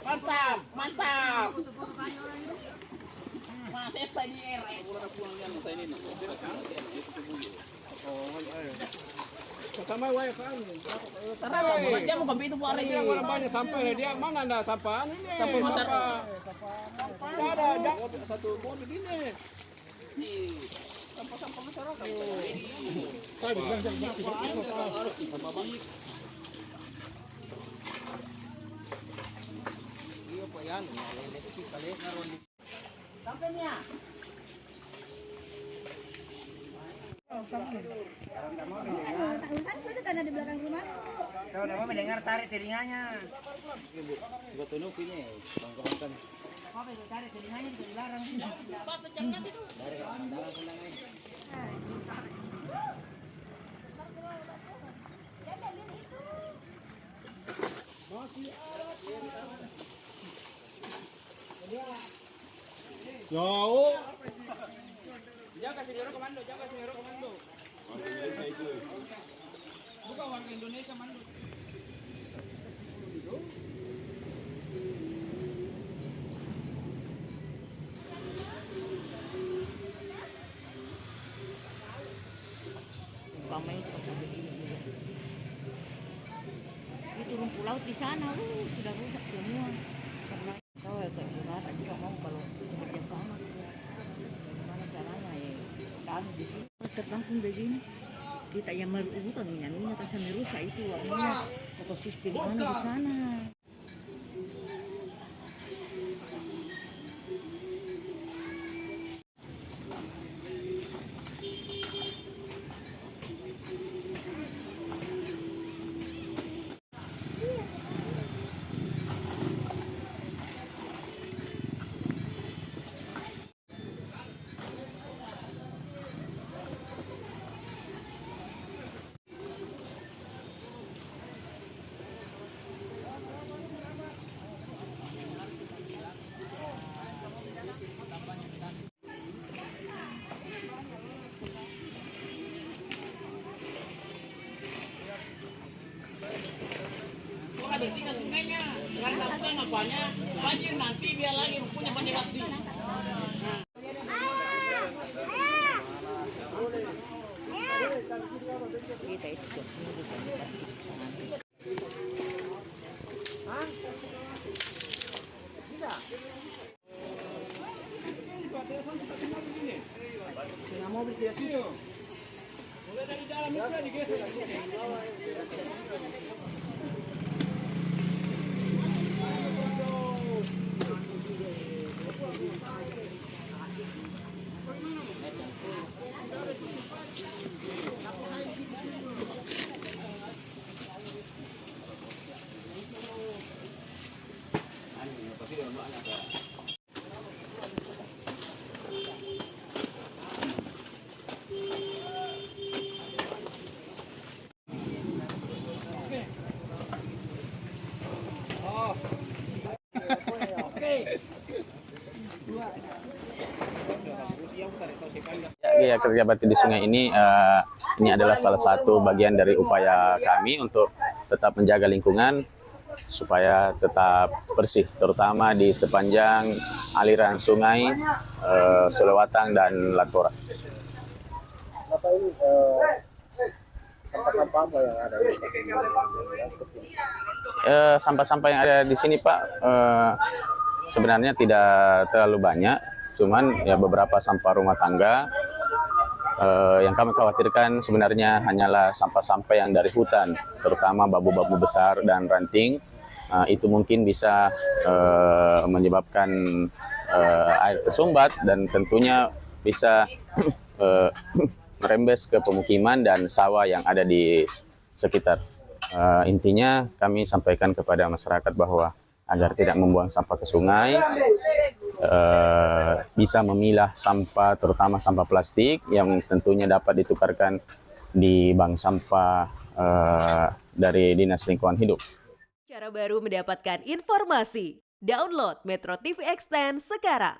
Mantap, mantap. Masih saya di era. Pertama wae kan. Karena bulan jam mau itu hari. Dia orang banyak sampai dia mana ada sampah ini? Sampah masyarakat. Tidak ada, jangan satu mobil ini. Sampah masyarakat. Iya Pak Yan, lele itu kali ngaron. Sampainya. Urusan itu karena di belakang rumah. Kalau nama mendengar tarik telinganya. Sebetulnya ini bangkawan. Apa itu tarik telinganya dilarang. Pas jam nanti tuh. Jauh. Jaga sendiri komando, jaga sendiri komando. Bukan warga Indonesia komando. Umpama itu turun pulau di sana, sudah rusak semua. Karena tahu ya kayak gimana juga mau kalau bekerja sama, bagaimana caranya ya? Kami di sini tertampung begini, kita yang bukan minyak kasih merusak itu warnanya ekosistem mana di sana. Bersihkan sungainya. Sekarang lakukan apanya? Banjir nanti dia lagi punya pandai basi. Kita itu Mobil tidak mulai dari dalam itu digeser. Ya, kerja bakti di sungai ini adalah salah satu bagian dari upaya kami untuk tetap menjaga lingkungan supaya tetap bersih, terutama di sepanjang aliran sungai Sulawatang dan Latora. Apa ini sampah-sampah apa yang ada? Sampah-sampah yang ada di sini, Pak, sebenarnya tidak terlalu banyak, cuman ya beberapa sampah rumah tangga. Yang kami khawatirkan sebenarnya hanyalah sampah-sampah yang dari hutan, terutama babu-babu besar dan ranting. Itu mungkin bisa menyebabkan air tersumbat dan tentunya bisa merembes ke pemukiman dan sawah yang ada di sekitar. Intinya kami sampaikan kepada masyarakat bahwa agar tidak membuang sampah ke sungai, bisa memilah sampah, terutama sampah plastik yang tentunya dapat ditukarkan di bank sampah dari Dinas Lingkungan Hidup. Cara baru mendapatkan informasi. Download Metro TV Extend sekarang.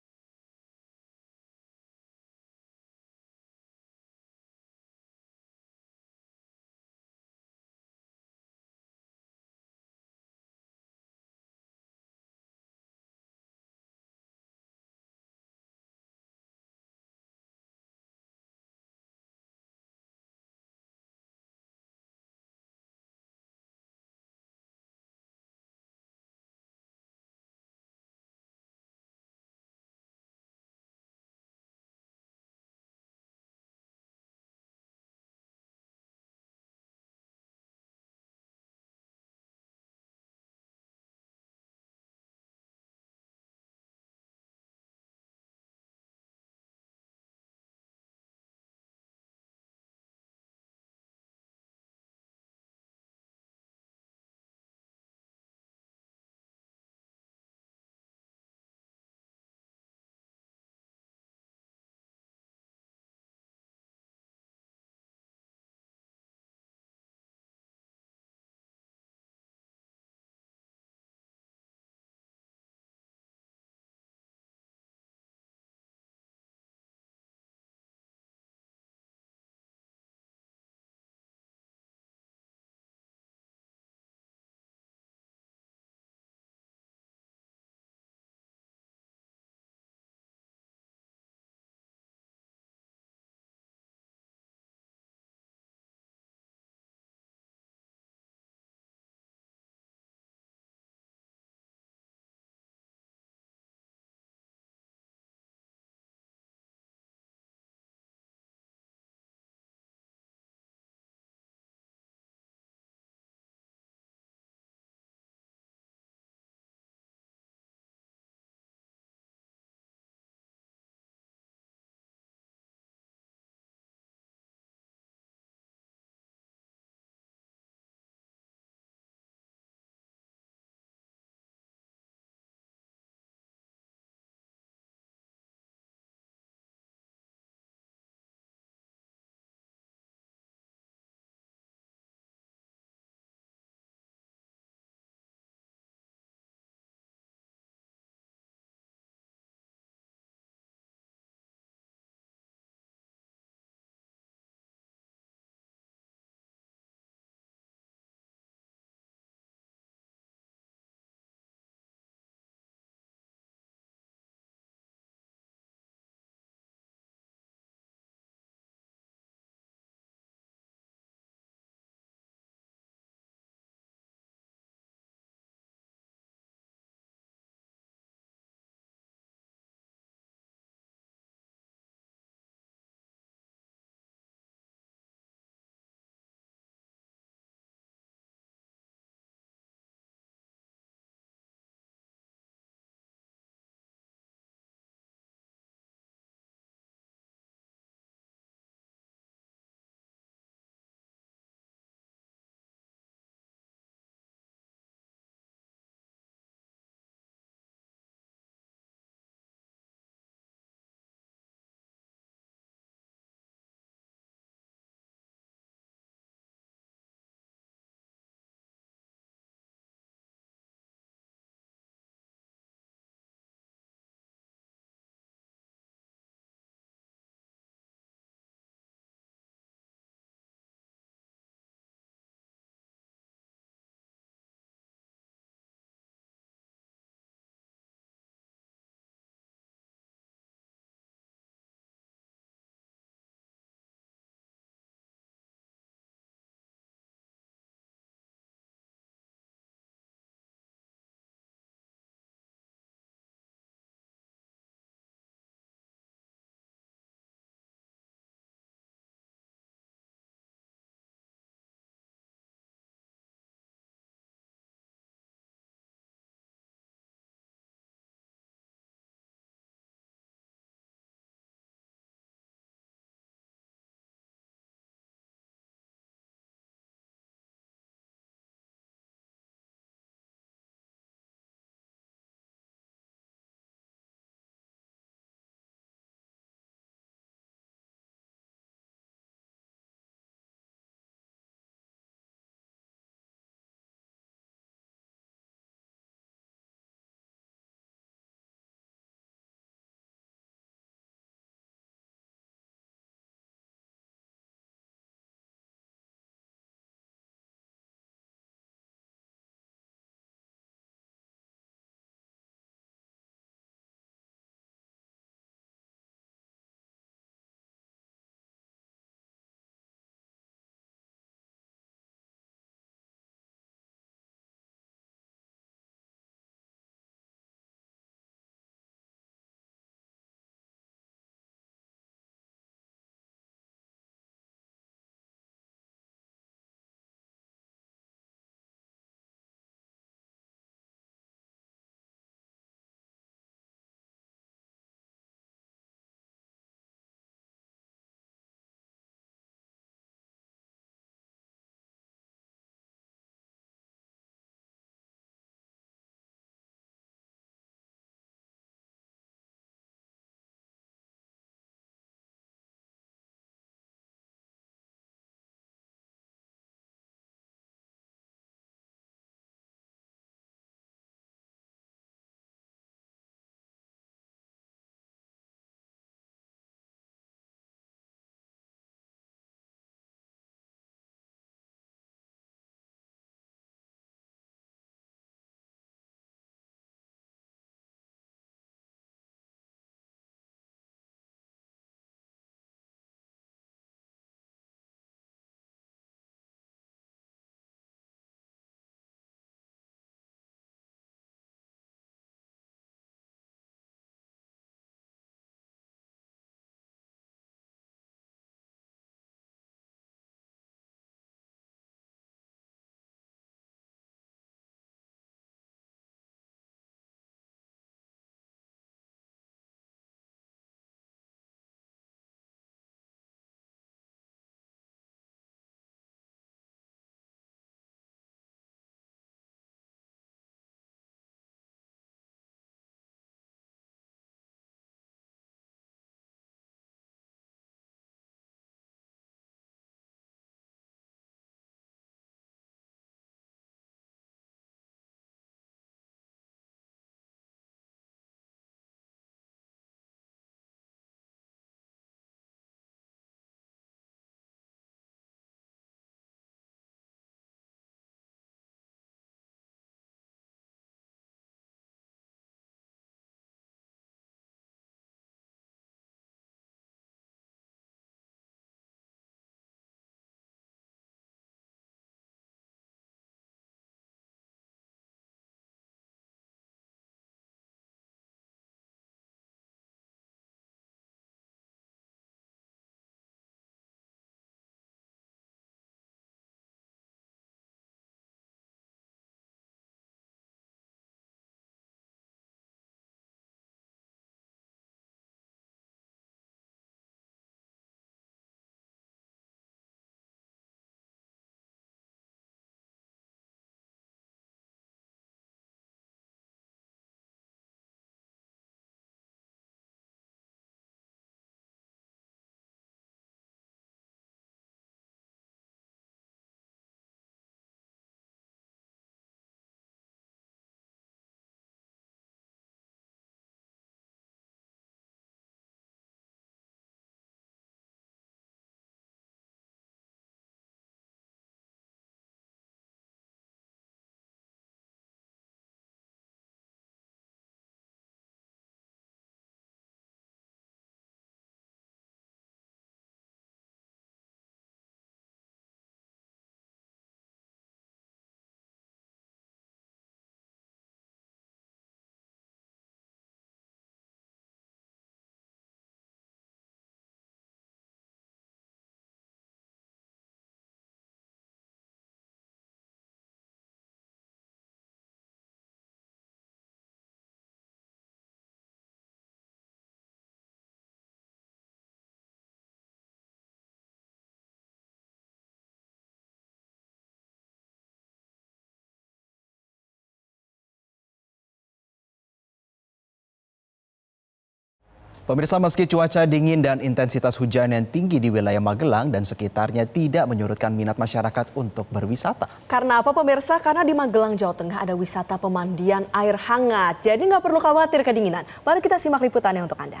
Pemirsa, meski cuaca dingin dan intensitas hujan yang tinggi di wilayah Magelang dan sekitarnya tidak menyurutkan minat masyarakat untuk berwisata. Karena apa pemirsa? Karena di Magelang, Jawa Tengah ada wisata pemandian air hangat. Jadi nggak perlu khawatir kedinginan. Mari kita simak liputannya untuk Anda.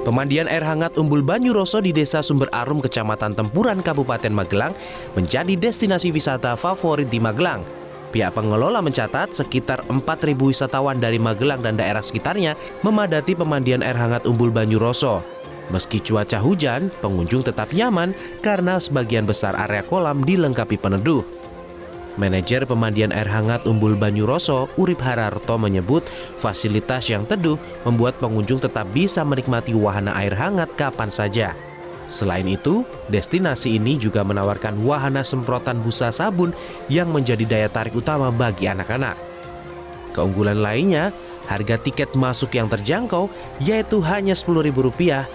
Pemandian air hangat Umbul Banyuroso di Desa Sumber Arum, Kecamatan Tempuran, Kabupaten Magelang menjadi destinasi wisata favorit di Magelang. Pihak pengelola mencatat sekitar 4.000 wisatawan dari Magelang dan daerah sekitarnya memadati pemandian air hangat Umbul Banyuroso. Meski cuaca hujan, pengunjung tetap nyaman karena sebagian besar area kolam dilengkapi peneduh. Manajer pemandian air hangat Umbul Banyuroso, Urip Hararto, menyebut fasilitas yang teduh membuat pengunjung tetap bisa menikmati wahana air hangat kapan saja. Selain itu, destinasi ini juga menawarkan wahana semprotan busa sabun yang menjadi daya tarik utama bagi anak-anak. Keunggulan lainnya, harga tiket masuk yang terjangkau yaitu hanya Rp10.000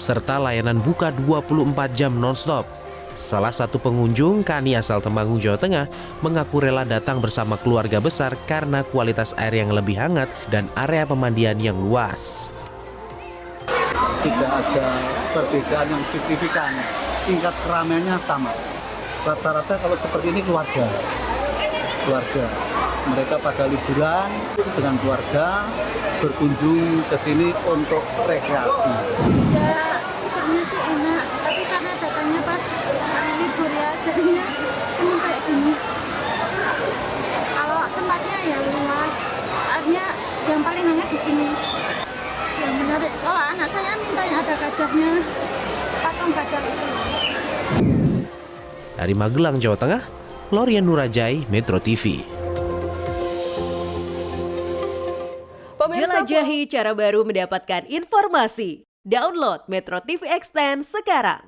serta layanan buka 24 jam non-stop. Salah satu pengunjung, Kani asal Temanggung, Jawa Tengah, mengaku rela datang bersama keluarga besar karena kualitas air yang lebih hangat dan area pemandian yang luas. Tidak ada perbedaan yang signifikan, tingkat keramaiannya sama. Rata-rata kalau seperti ini keluarga, mereka pada liburan dengan keluarga berkunjung ke sini untuk rekreasi. Ya, sebenarnya sih enak, tapi karena datangnya pas libur ya, jadinya cuma kayak gini. Kalau tempatnya ya luas, artinya yang paling hangat di sini. Yang menarik, kalau anak saya minta yang ada gajahnya, patung gajah itu. Dari Magelang, Jawa Tengah, Lorian Nurajai, Metro TV. Jelajahi cara baru mendapatkan informasi. Download Metro TV Extend sekarang.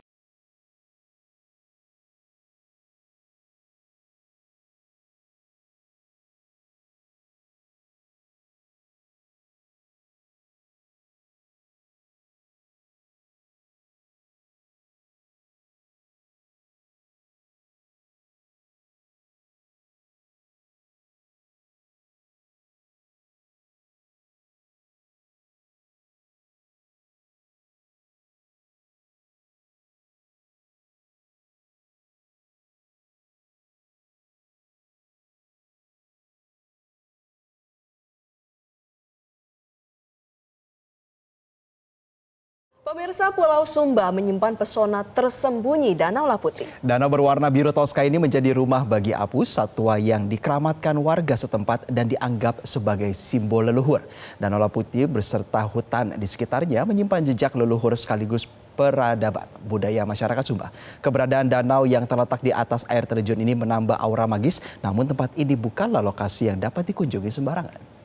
Pemirsa, Pulau Sumba menyimpan pesona tersembunyi Danau Laputi. Danau berwarna biru toska ini menjadi rumah bagi Apu, satwa yang dikeramatkan warga setempat dan dianggap sebagai simbol leluhur. Danau Laputi beserta hutan di sekitarnya menyimpan jejak leluhur sekaligus peradaban budaya masyarakat Sumba. Keberadaan danau yang terletak di atas air terjun ini menambah aura magis, namun tempat ini bukanlah lokasi yang dapat dikunjungi sembarangan.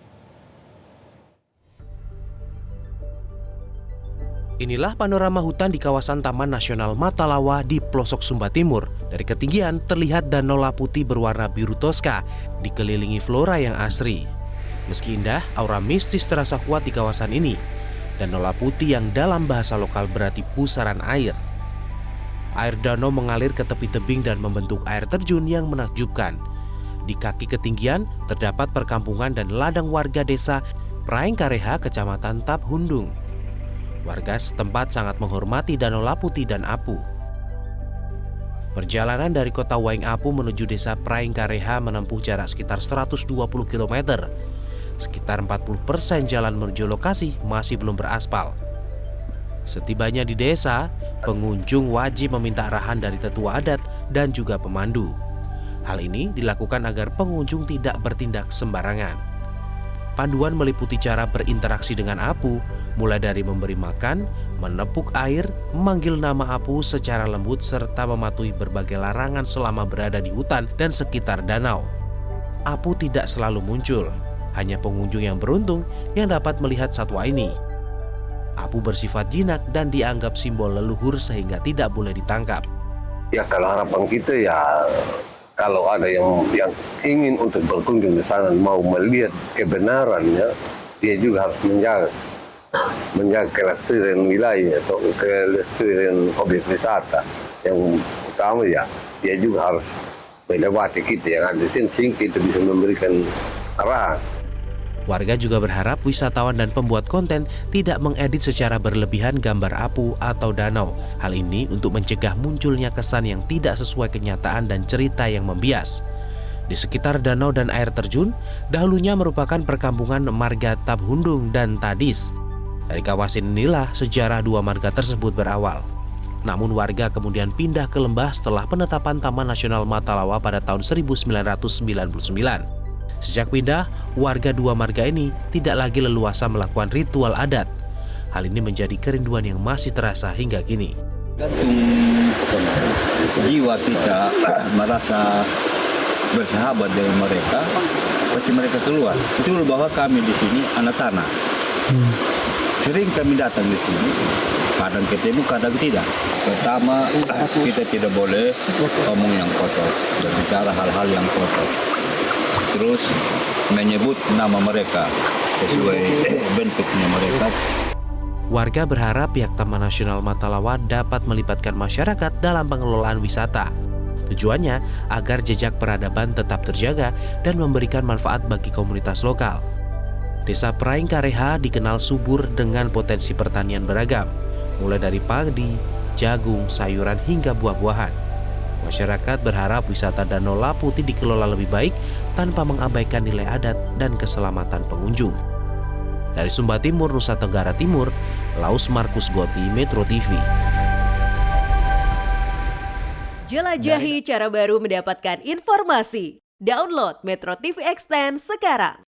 Inilah panorama hutan di kawasan Taman Nasional Matalawa di pelosok Sumba Timur. Dari ketinggian terlihat Danau Laputi berwarna biru toska, dikelilingi flora yang asri. Meski indah, aura mistis terasa kuat di kawasan ini. Danau Laputi yang dalam bahasa lokal berarti pusaran air. Air danau mengalir ke tepi tebing dan membentuk air terjun yang menakjubkan. Di kaki ketinggian terdapat perkampungan dan ladang warga desa Praengkareha, Kecamatan Taphundung. Warga setempat sangat menghormati Danau Laputi dan Apu. Perjalanan dari kota Waing Apu menuju desa Praengkareha menempuh jarak sekitar 120 km. Sekitar 40% jalan menuju lokasi masih belum beraspal. Setibanya di desa, pengunjung wajib meminta arahan dari tetua adat dan juga pemandu. Hal ini dilakukan agar pengunjung tidak bertindak sembarangan. Panduan meliputi cara berinteraksi dengan Apu, mulai dari memberi makan, menepuk air, memanggil nama Apu secara lembut, serta mematuhi berbagai larangan selama berada di hutan dan sekitar danau. Apu tidak selalu muncul, hanya pengunjung yang beruntung yang dapat melihat satwa ini. Apu bersifat jinak dan dianggap simbol leluhur sehingga tidak boleh ditangkap. Ya kalau harapan kita ya kalau ada yang ingin untuk berkunjung di sana mau melihat kebenarannya, dia juga harus menjaga kelestarian wilayah atau kelestarian objek wisata. Yang utama ya, dia juga harus melewati kita yang ada di sini, kita bisa memberikan arahan. Warga juga berharap wisatawan dan pembuat konten tidak mengedit secara berlebihan gambar apu atau danau. Hal ini untuk mencegah munculnya kesan yang tidak sesuai kenyataan dan cerita yang membias. Di sekitar danau dan air terjun, dahulunya merupakan perkampungan marga Tabhundung dan Tadis. Dari kawasan inilah sejarah dua marga tersebut berawal. Namun warga kemudian pindah ke lembah setelah penetapan Taman Nasional Matalawa pada tahun 1999. Sejak pindah, warga dua marga ini tidak lagi leluasa melakukan ritual adat. Hal ini menjadi kerinduan yang masih terasa hingga kini. Gantung jiwa kita merasa bersahabat dengan mereka, pasti mereka keluar. Betul bahwa kami di sini anak tanah. Sering kami datang di sini, kadang ketemu, kadang tidak. Pertama, kita tidak boleh ngomong yang kotor, berbicara hal-hal yang kotor. Terus menyebut nama mereka sesuai bentuknya mereka. Warga berharap pihak Taman Nasional Matalawa dapat melibatkan masyarakat dalam pengelolaan wisata. Tujuannya agar jejak peradaban tetap terjaga dan memberikan manfaat bagi komunitas lokal. Desa Praing Kareha dikenal subur dengan potensi pertanian beragam, mulai dari padi, jagung, sayuran hingga buah-buahan. Masyarakat berharap wisata Danau Laputi dikelola lebih baik tanpa mengabaikan nilai adat dan keselamatan pengunjung. Dari Sumba Timur, Nusa Tenggara Timur, Laus Markus Goti, Metro TV. Jelajahi cara baru mendapatkan informasi. Download Metro TV Extend sekarang.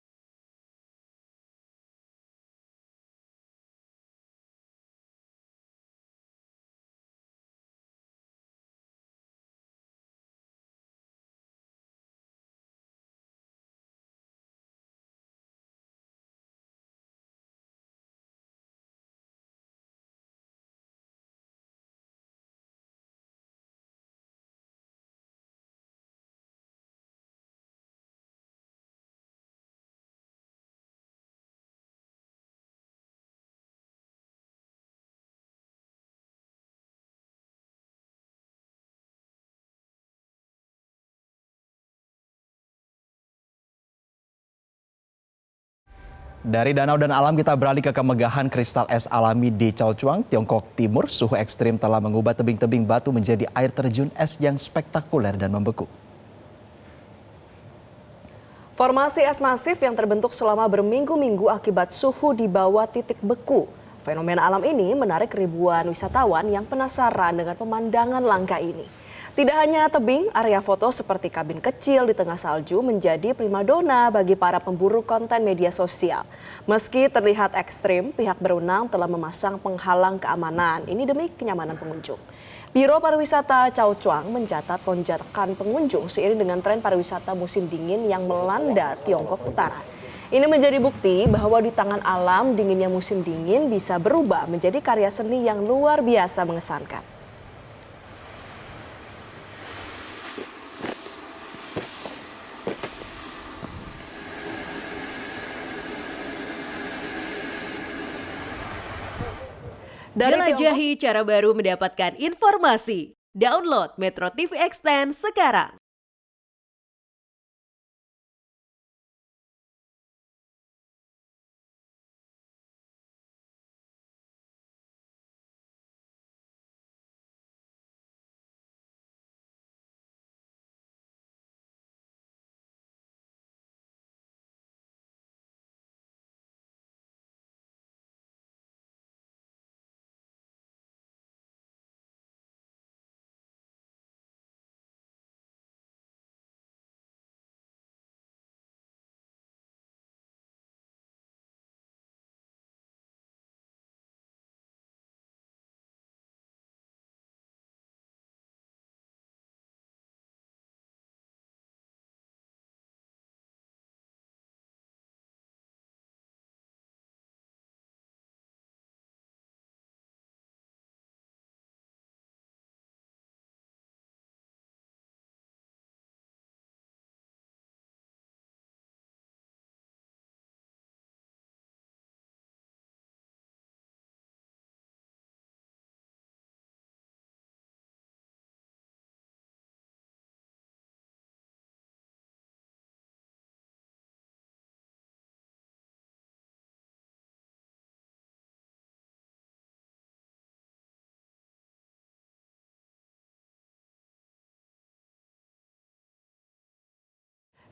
Dari danau dan alam kita beralih ke kemegahan kristal es alami di Chao Chuang, Tiongkok Timur. Suhu ekstrim telah mengubah tebing-tebing batu menjadi air terjun es yang spektakuler dan membeku. Formasi es masif yang terbentuk selama berminggu-minggu akibat suhu di bawah titik beku. Fenomena alam ini menarik ribuan wisatawan yang penasaran dengan pemandangan langka ini. Tidak hanya tebing, area foto seperti kabin kecil di tengah salju menjadi primadona bagi para pemburu konten media sosial. Meski terlihat ekstrim, pihak berwenang telah memasang penghalang keamanan. Ini demi kenyamanan pengunjung. Biro Pariwisata Chao Chuang mencatat lonjakan pengunjung seiring dengan tren pariwisata musim dingin yang melanda Tiongkok Utara. Ini menjadi bukti bahwa di tangan alam, dinginnya musim dingin bisa berubah menjadi karya seni yang luar biasa mengesankan. Jelajahi cara baru mendapatkan informasi. Download Metro TV Extend sekarang.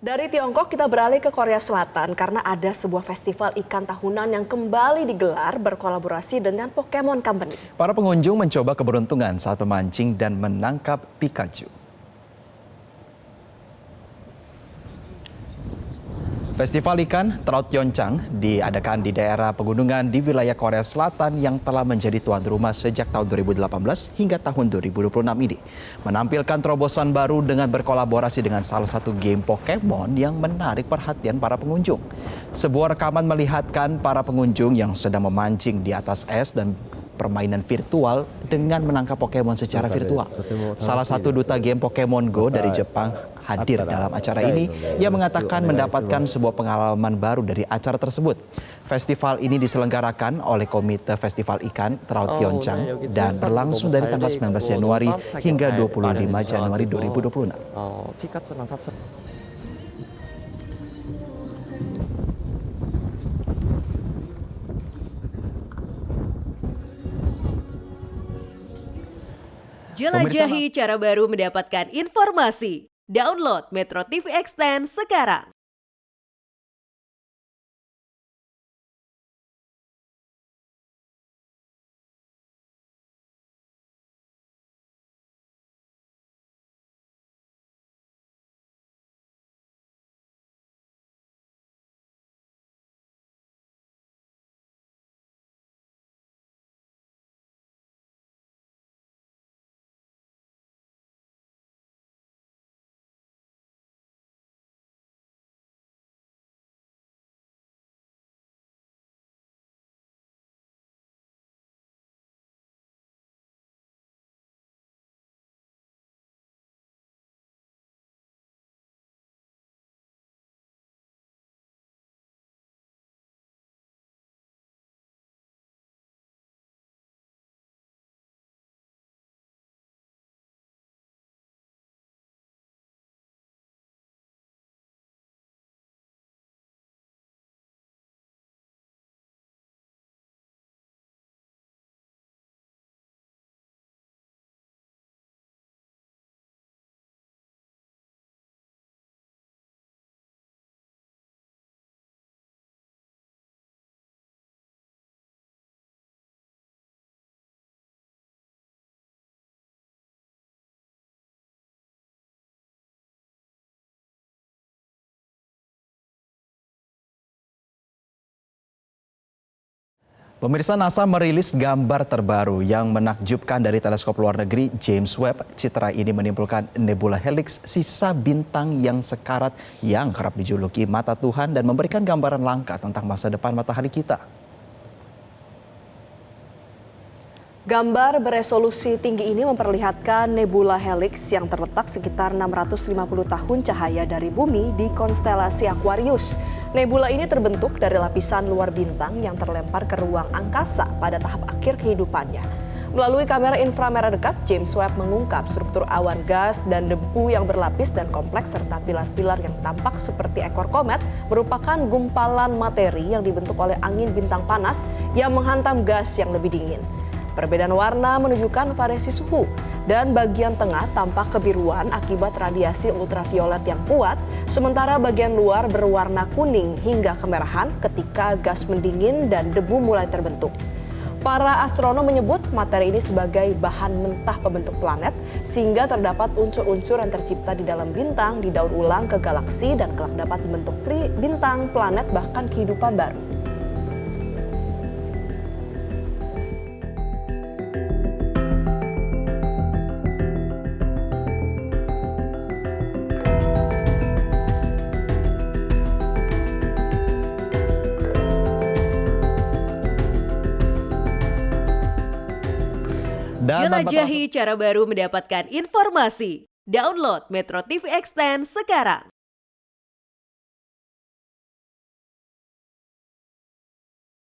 Dari Tiongkok kita beralih ke Korea Selatan karena ada sebuah festival ikan tahunan yang kembali digelar berkolaborasi dengan Pokemon Company. Para pengunjung mencoba keberuntungan saat memancing dan menangkap Pikachu. Festival ikan Trout Pyeongchang diadakan di daerah pegunungan di wilayah Korea Selatan yang telah menjadi tuan rumah sejak tahun 2018 hingga tahun 2026 ini. Menampilkan terobosan baru dengan berkolaborasi dengan salah satu game Pokemon yang menarik perhatian para pengunjung. Sebuah rekaman melihatkan para pengunjung yang sedang memancing di atas es dan permainan virtual dengan menangkap Pokemon secara virtual. Salah satu duta game Pokemon Go dari Jepang hadir dalam acara ini. Ia mengatakan mendapatkan sebuah pengalaman baru dari acara tersebut. Festival ini diselenggarakan oleh Komite Festival Ikan Trout Pyeongchang dan berlangsung dari tanggal 19 Januari hingga 25 Januari 2026. Jelajahi cara baru mendapatkan informasi. Download Metro TV Extend sekarang. Pemirsa, NASA merilis gambar terbaru yang menakjubkan dari teleskop luar negeri James Webb. Citra ini menimbulkan nebula helix, sisa bintang yang sekarat yang kerap dijuluki mata Tuhan dan memberikan gambaran langka tentang masa depan matahari kita. Gambar beresolusi tinggi ini memperlihatkan nebula helix yang terletak sekitar 650 tahun cahaya dari bumi di konstelasi Aquarius. Nebula ini terbentuk dari lapisan luar bintang yang terlempar ke ruang angkasa pada tahap akhir kehidupannya. Melalui kamera inframerah dekat, James Webb mengungkap struktur awan gas dan debu yang berlapis dan kompleks serta pilar-pilar yang tampak seperti ekor komet merupakan gumpalan materi yang dibentuk oleh angin bintang panas yang menghantam gas yang lebih dingin. Perbedaan warna menunjukkan variasi suhu dan bagian tengah tampak kebiruan akibat radiasi ultraviolet yang kuat, sementara bagian luar berwarna kuning hingga kemerahan ketika gas mendingin dan debu mulai terbentuk. Para astronom menyebut materi ini sebagai bahan mentah pembentuk planet, sehingga terdapat unsur-unsur yang tercipta di dalam bintang didaur ulang ke galaksi dan kelak dapat membentuk bintang, planet, bahkan kehidupan baru. Jelajahi cara baru mendapatkan informasi. Download Metro TV Extend sekarang.